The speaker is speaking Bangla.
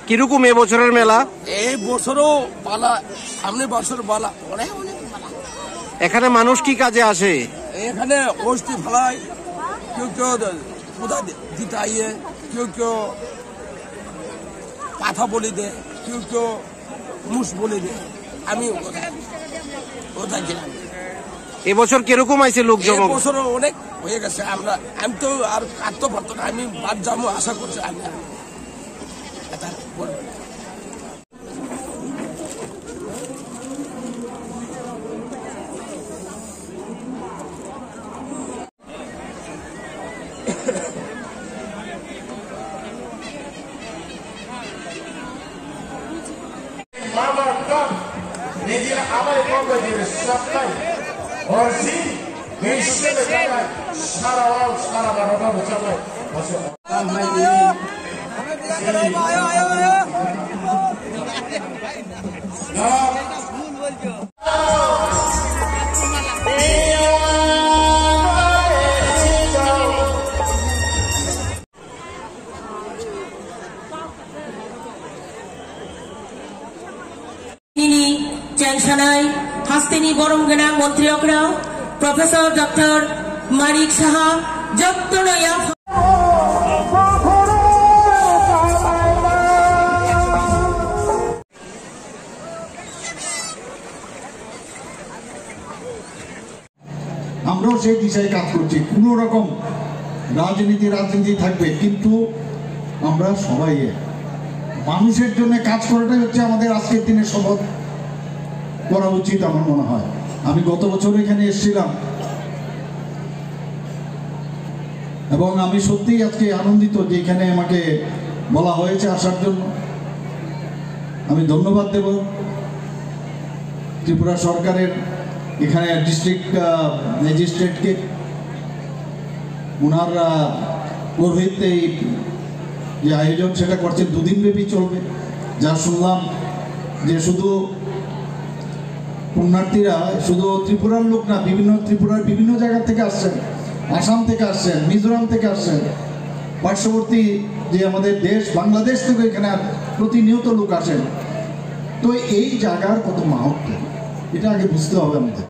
কিরকম এবছরের মেলা? এই বছরও পালা, সামনে বছর পালা। এখানে মানুষ কি কাজে আসে? এখানে অষ্টি ফেলায়, কেউ কেউ পূজা দিতে আইয়ে, কেউ কেউ পাথা বলি দে, কেউ কেউ মুস বলি দে। আমি ওটা গেলাম। এবছর কিরকম আইছে লোক জমা? বছর অনেক হয়ে গেছে। আমি তো আর কাটতে পারতো না, আমি বাদ যাবো আশা করছি। আমি চ্যাংসানাই হাস্তিনী বরমগেনা মন্ত্রী অকরা প্রফেসর ডক্টর মানিক সাহা যত্ন আমরাও সেই দিশায় কাজ করছি। কোনো রকম রাজনীতি থাকবে, কিন্তু আমরা সবাই মানুষের জন্য কাজ করাটাই হচ্ছে আমাদের আজকের দিনে শপথ করা উচিত আমার মনে হয়। আমি গত বছর এখানে এসেছিলাম এবং আমি সত্যিই আজকে আনন্দিত যে এখানে আমাকে বলা হয়েছে আসার জন্য। আমি ধন্যবাদ দেব ত্রিপুরা সরকারের এখানে ডিস্ট্রিক্ট ম্যাজিস্ট্রেটকে, ওনার পুরোহিত এই যে আয়োজন সেটা করছে 2 দিন ব্যাপী চলবে। যা শুনলাম যে শুধু পুণ্যার্থীরা শুধু ত্রিপুরার লোক না, ত্রিপুরার বিভিন্ন জায়গা থেকে আসছেন, আসাম থেকে আসছেন, মিজোরাম থেকে আসছেন, পার্শ্ববর্তী যে আমাদের দেশ বাংলাদেশ থেকে এখানে প্রতিনিয়ত লোক আসেন। তো এই জায়গার কত মাহাত্ম্য এটা আগে বুঝতে হবে আমাদের।